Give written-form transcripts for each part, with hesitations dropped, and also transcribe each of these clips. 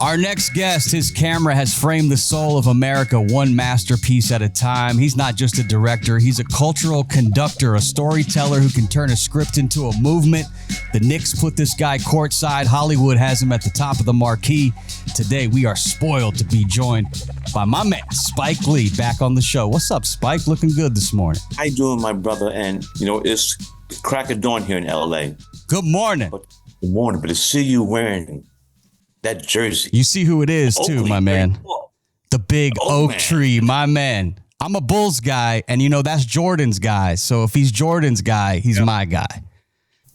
Our next guest, his camera has framed the soul of America one masterpiece at a time. He's not just a director, he's a cultural conductor, a storyteller who can turn a script into a movement. The Knicks put this guy courtside. Hollywood has him at the top of the marquee. Today, we are spoiled to be joined by my man, Spike Lee, back on the show. What's up, Spike? Looking good this morning. How you doing, my brother? And, it's crack of dawn here in L.A. Good morning. Good morning, but to see you wearing that jersey. You see who it is, too, my man. The big oak man. tree, my man. I'm a Bulls guy, and that's Jordan's guy. So if he's Jordan's guy, he's my guy.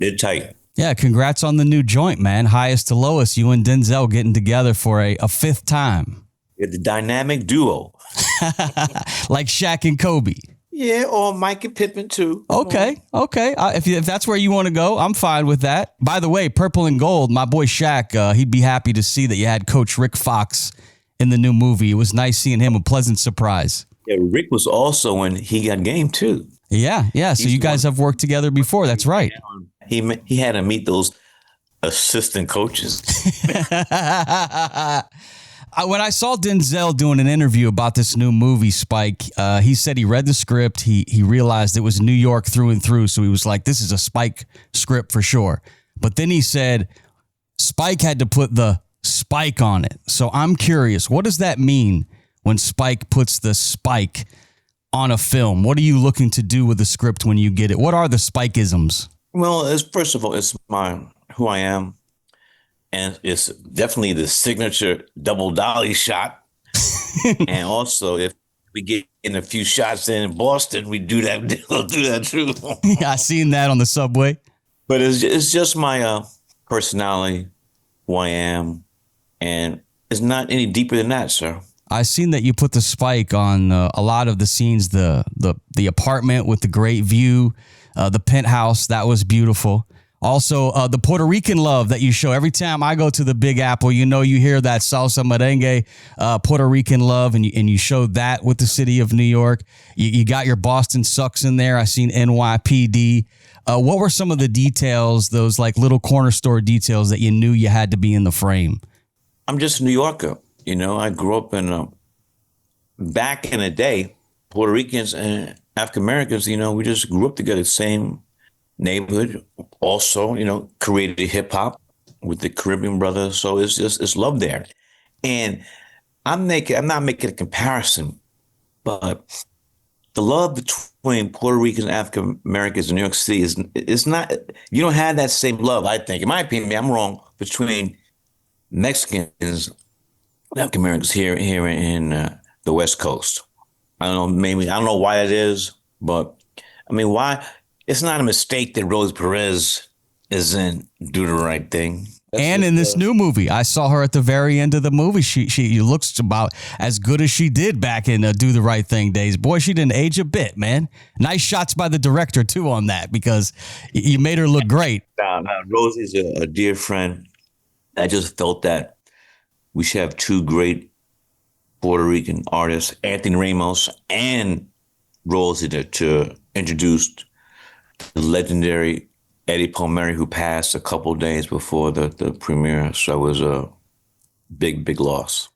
They're tight. Yeah, congrats on the new joint, man. Highest to lowest, you and Denzel getting together for a fifth time. You're the dynamic duo. Like Shaq and Kobe. Yeah, or Mike and Pippen, too. Okay. If that's where you want to go, I'm fine with that. By the way, purple and gold, my boy Shaq, he'd be happy to see that you had Coach Rick Fox in the new movie. It was nice seeing him, a pleasant surprise. Yeah, Rick was also in He Got Game, too. Yeah. So you guys have worked together before. That's right. He had to meet those assistant coaches. When I saw Denzel doing an interview about this new movie, Spike, he said he read the script. He realized it was New York through and through. So he was like, this is a Spike script for sure. But then he said Spike had to put the spike on it. So I'm curious, what does that mean when Spike puts the spike on a film? What are you looking to do with the script when you get it? What are the Spike-isms? Well, first of all, it's who I am. And it's definitely the signature double dolly shot. And also, if we get in a few shots in Boston, we do that. We'll do that too. Yeah, I seen that on the subway. But it's just my personality, who I am, and it's not any deeper than that, sir. I seen that you put the spike on a lot of the scenes. The apartment with the great view, the penthouse, that was beautiful. Also, the Puerto Rican love that you show every time I go to the Big Apple, you hear that salsa merengue, Puerto Rican love, and you show that with the city of New York. You got your Boston sucks in there. I seen NYPD. What were some of the details, those like little corner store details that you knew you had to be in the frame? I'm just a New Yorker. I grew up in, back in the day, Puerto Ricans and African Americans, we just grew up together, same neighborhood. Also, created hip hop with the Caribbean brothers. So it's love there. And I'm not making a comparison, but the love between Puerto Ricans and African Americans in New York City is not, you don't have that same love, I think. In my opinion, I'm wrong, between Mexicans, African Americans here in the West Coast. I don't know why it is, but why? It's not a mistake that Rose Perez isn't Do the Right Thing. And in this new movie, I saw her at the very end of the movie. She looks about as good as she did back in Do the Right Thing days. Boy, she didn't age a bit, man. Nice shots by the director, too, on that, because you made her look great. Rose is a dear friend. I just felt that we should have two great Puerto Rican artists, Anthony Ramos and Rose, to introduce the legendary Eddie Palmieri, who passed a couple days before the premiere. So it was a big, big loss.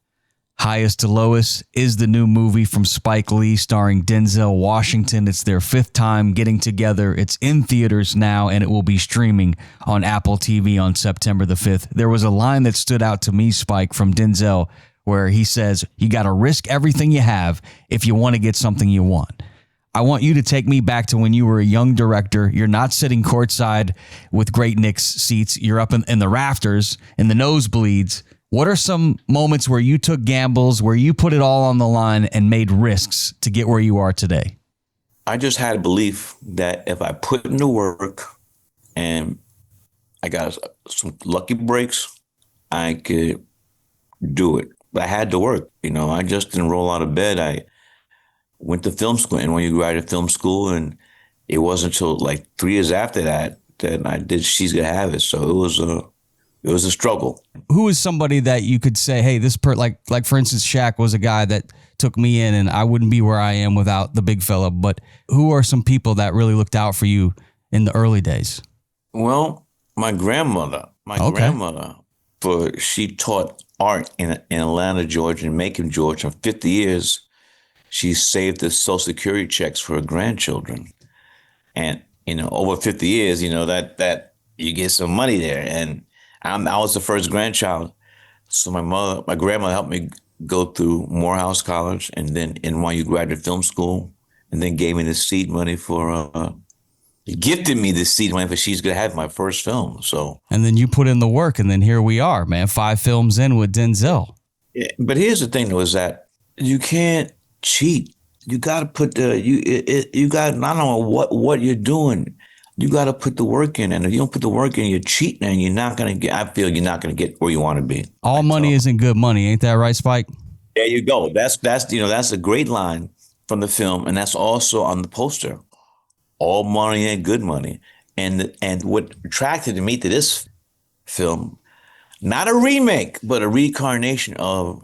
Highest to Lowest is the new movie from Spike Lee starring Denzel Washington. It's their fifth time getting together. It's in theaters now, and it will be streaming on Apple TV on September the 5th. There was a line that stood out to me, Spike, from Denzel, where he says, you got to risk everything you have if you want to get something you want. I want you to take me back to when you were a young director. You're not sitting courtside with great Knicks seats. You're up in the rafters, in the nosebleeds. What are some moments where you took gambles, where you put it all on the line and made risks to get where you are today? I just had a belief that if I put in the work and I got some lucky breaks, I could do it. But I had to work. I just didn't roll out of bed. I went to film school, and when you graduate film school, and it wasn't until like 3 years after that I did She's Gonna Have It. So it was a struggle. Who is somebody that you could say, hey, like for instance, Shaq was a guy that took me in, and I wouldn't be where I am without the big fella. But who are some people that really looked out for you in the early days? Well, my grandmother she taught art in Atlanta, Georgia, and Macon, Georgia. For 50 years, she saved the Social Security checks for her grandchildren. And, over 50 years, that you get some money there. And I was the first grandchild. So my grandmother helped me go through Morehouse College and then NYU Graduate Film School, and then gave me the seed money gifted me the seed money for she's going to have my first film. So, and then you put in the work, and then here we are, man, 5 films in with Denzel. Yeah, but here's the thing, though, is that you can't cheat. You got to put you got, I don't know what you're doing. You got to put the work in, and if you don't put the work in, you're cheating, and you're not going to get. I feel you're not going to get where you want to be. All money isn't good money, ain't that right, Spike? There you go. That's a great line from the film, and that's also on the poster. All money ain't good money, and what attracted me to this film, not a remake, but a reincarnation of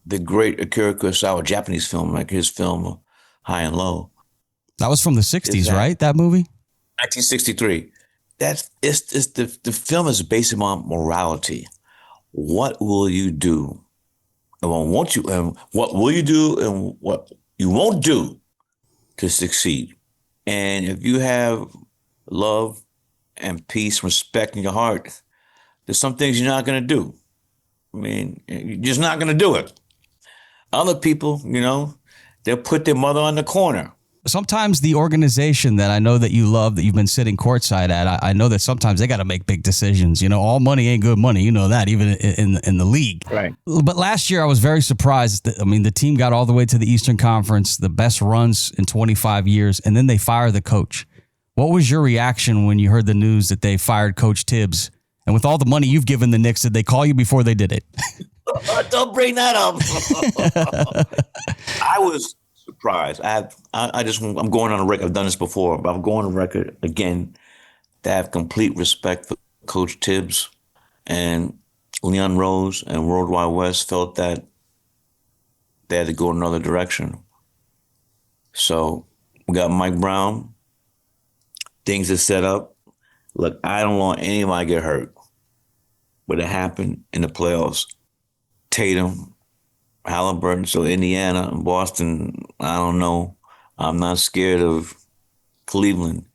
the great Akira Kurosawa, Japanese film, like his film High and Low. That was from the 60s, right? That movie? 1963. The film is based on morality. What will you do? And what will you do and what you won't do to succeed? And if you have love and peace, respect in your heart, there's some things you're not going to do. I mean, you're just not going to do it. Other people, they'll put their mother on the corner. Sometimes the organization that I know that you love, that you've been sitting courtside at, I know that sometimes they got to make big decisions. All money ain't good money. You know that, even in the league. Right. But last year I was very surprised. The team got all the way to the Eastern Conference, the best runs in 25 years, and then they fired the coach. What was your reaction when you heard the news that they fired Coach Tibbs? And with all the money you've given the Knicks, did they call you before they did it? Don't bring that up. I was surprised. I'm going on a record. I've done this before, but I'm going on record again to have complete respect for Coach Tibbs, and Leon Rose and World Wide West felt that they had to go another direction. So we got Mike Brown. Things are set up. Look, I don't want anybody to get hurt, but it happened in the playoffs. Tatum, Halliburton, so Indiana and Boston, I don't know. I'm not scared of Cleveland.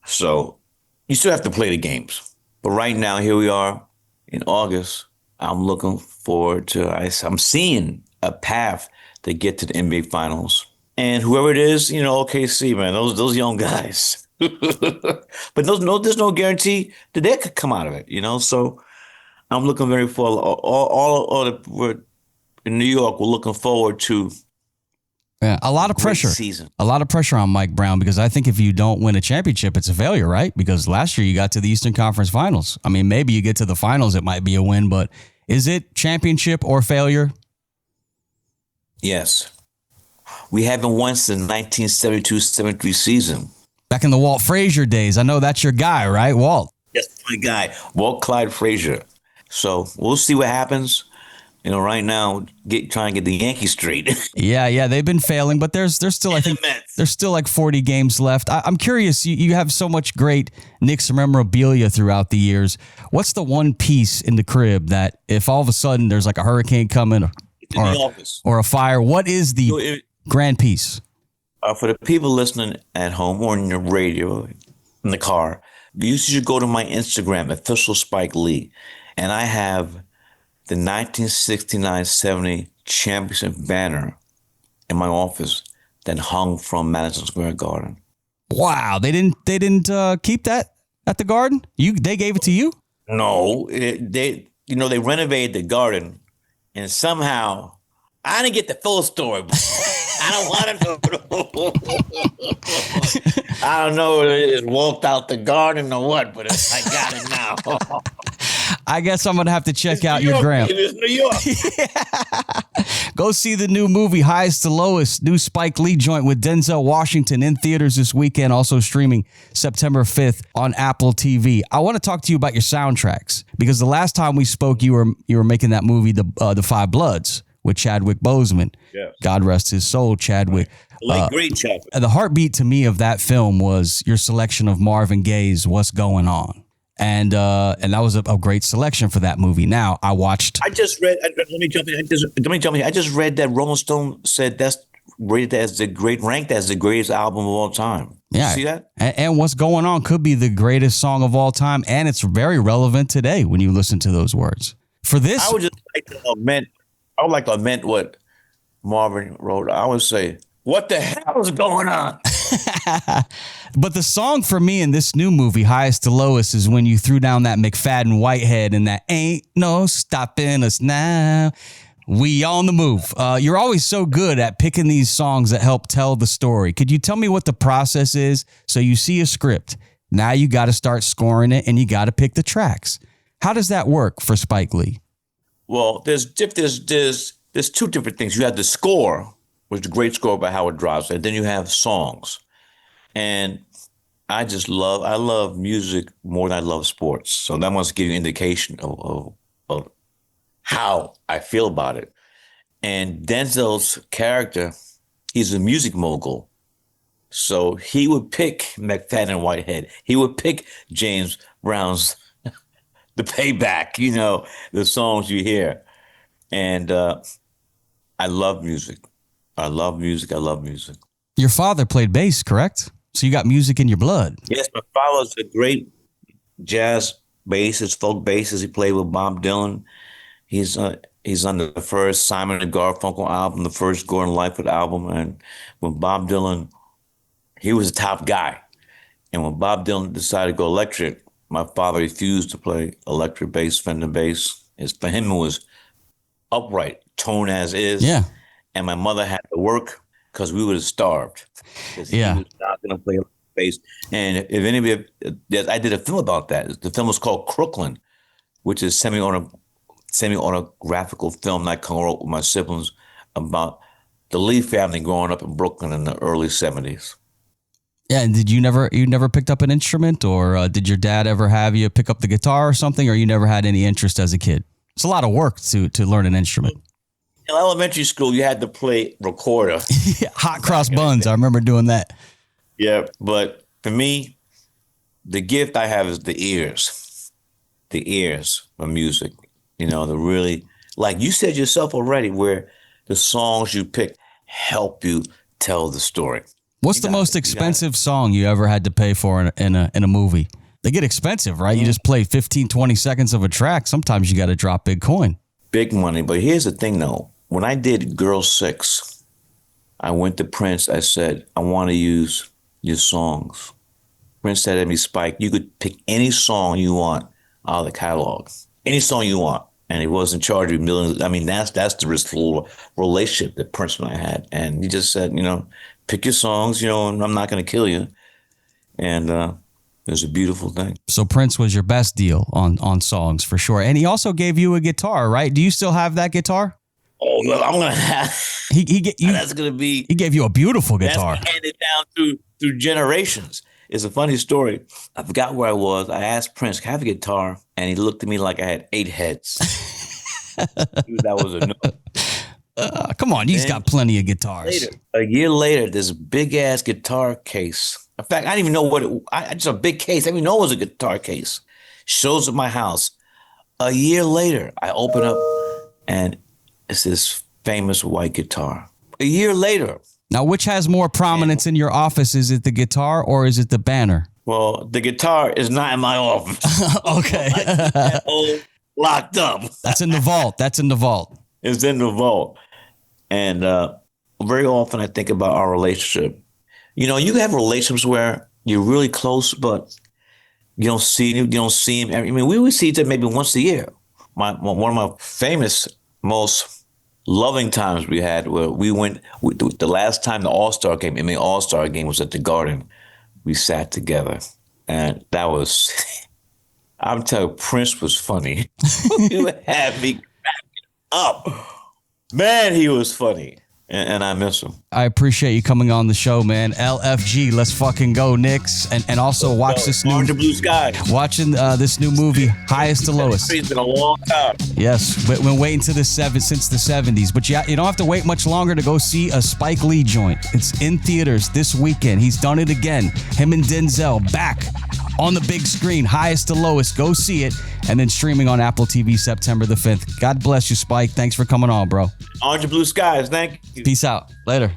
So you still have to play the games. But right now, here we are in August. I'm looking forward to, I'm seeing a path to get to the NBA Finals. And whoever it is, OKC, man, those young guys. But there's no guarantee that they could come out of it, So I'm looking very forward. We're in New York, we're looking forward to a lot of pressure. Season. A lot of pressure on Mike Brown, because I think if you don't win a championship, it's a failure, right? Because last year you got to the Eastern Conference Finals. I mean, maybe you get to the finals, it might be a win, but is it championship or failure? Yes. We haven't won since 1972-73 season. Back in the Walt Frazier days. I know that's your guy, right, Walt? That's my guy, Walt Clyde Frazier. So we'll see what happens. Right now, trying to get the Yankees straight. Yeah, they've been failing, but there's still, I think, there's still like 40 games left. I'm curious, you have so much great Knicks memorabilia throughout the years. What's the one piece in the crib that if all of a sudden there's like a hurricane coming or a fire, what is the grand piece? For the people listening at home or on your radio, in the car, you should go to my Instagram, official Spike Lee, and I have the 1969-70 championship banner in my office that hung from Madison Square Garden. Wow, they didn't keep that at the Garden? They gave it to you? No, they renovated the Garden, and somehow I didn't get the full story. I don't want to know. I don't know if it walked out the garden or what, but I got it now. I guess I'm going to have to check out your gram. It's New York. Yeah. Go see the new movie, Highest to Lowest, new Spike Lee joint with Denzel Washington, in theaters this weekend, also streaming September 5th on Apple TV. I want to talk to you about your soundtracks, because the last time we spoke, you were making that movie, The Five Bloods, with Chadwick Boseman. Yes. God rest his soul, Chadwick. Great Chadwick. The heartbeat to me of that film was your selection of Marvin Gaye's What's Going On. And that was a great selection for that movie. Now I watched. I just read. Let me jump in. I just read that Rolling Stone said that's ranked as the greatest album of all time. Yeah, you see that? And what's going on could be the greatest song of all time, and it's very relevant today when you listen to those words. For this, I would just like to amend. I would like to amend what Marvin wrote. I would say, "What the hell is going on?" But the song for me in this new movie, Highest to Lowest, is when you threw down that McFadden Whitehead and that ain't no stopping us now. We on the move. You're always so good at picking these songs that help tell the story. Could you tell me what the process is? So you see a script. Now you got to start scoring it and you got to pick the tracks. How does that work for Spike Lee? Well, there's two different things. You have the score, which is a great score by Howard Drops, and then you have songs. And I love music more than I love sports. So that must give you an indication of how I feel about it. And Denzel's character, he's a music mogul. So he would pick McFadden Whitehead. He would pick James Brown's The Payback, the songs you hear. And I love music. I love music. Your father played bass, correct? So you got music in your blood. Yes, my father's a great jazz bassist, folk bassist. He played with Bob Dylan. He's on the first Simon and Garfunkel album, the first Gordon Lightfoot album. And when Bob Dylan, he was the top guy. And when Bob Dylan decided to go electric, my father refused to play electric bass, Fender bass. For him, it was upright, tone as is. Yeah. And my mother had to work because we would have starved. Yeah. He was not going to play bass. And if anybody, I did a film about that. The film was called Crooklyn, which is semi-autographical film that I co-wrote with my siblings about the Lee family growing up in Brooklyn in the early 70s. Yeah, and did you never picked up an instrument, or did your dad ever have you pick up the guitar or something, or you never had any interest as a kid? It's a lot of work to learn an instrument. In elementary school, you had to play recorder. Hot cross buns. I remember doing that. Yeah, but for me, the gift I have is the ears of music. The really, like you said yourself already, where the songs you pick help you tell the story. What's the most expensive song you ever had to pay for in a movie? They get expensive, right? You just play 15, 20 seconds of a track. Sometimes you got to drop big coin. Big money. But here's the thing, though. When I did Girl 6, I went to Prince. I said, I want to use your songs. Prince said to me, Spike, you could pick any song you want out of the catalog. Any song you want. And he wasn't charging millions. I mean, that's the restful relationship that Prince and I had. And he just said, pick your songs, and I'm not going to kill you. And it was a beautiful thing. So Prince was your best deal on songs for sure. And he also gave you a guitar, right? Do you still have that guitar? Oh, well, I'm going to have. That's going to be. He gave you a beautiful guitar. That's handed down through generations. It's a funny story. I forgot where I was. I asked Prince, can I have a guitar? And he looked at me like I had 8 heads. That was a no. Come on, he's got plenty of guitars. A year later, this big-ass guitar case. In fact, I didn't even know what just a big case. I didn't even know it was a guitar case. Shows at my house. A year later, I open up, and it's this famous white guitar. A year later. Now, which has more prominence in your office? Is it the guitar or is it the banner? Well, the guitar is not in my office. Okay. Locked up. That's in the vault. It's in the vault. And very often I think about our relationship. You have relationships where you're really close, but you don't see him. I mean, we would see each other maybe once a year. One of my famous, most loving times we had where we went, the last time the All-Star game, All-Star game was at the Garden. We sat together, and that was, I'm telling you, Prince was funny. He had me cracking up. Man, he was funny. And I miss him. I appreciate you coming on the show, man. LFG, let's fucking go, Knicks. And also watch this new Blue Sky. Watching this new movie, Highest to Lowest. It's been a long time. Yes, but we're waiting since the 70s. But you don't have to wait much longer to go see a Spike Lee joint. It's in theaters this weekend. He's done it again. Him and Denzel back on the big screen, highest to lowest. Go see it. And then streaming on Apple TV September the 5th. God bless you, Spike. Thanks for coming on, bro. Orange and blue skies. Thank you. Peace out. Later.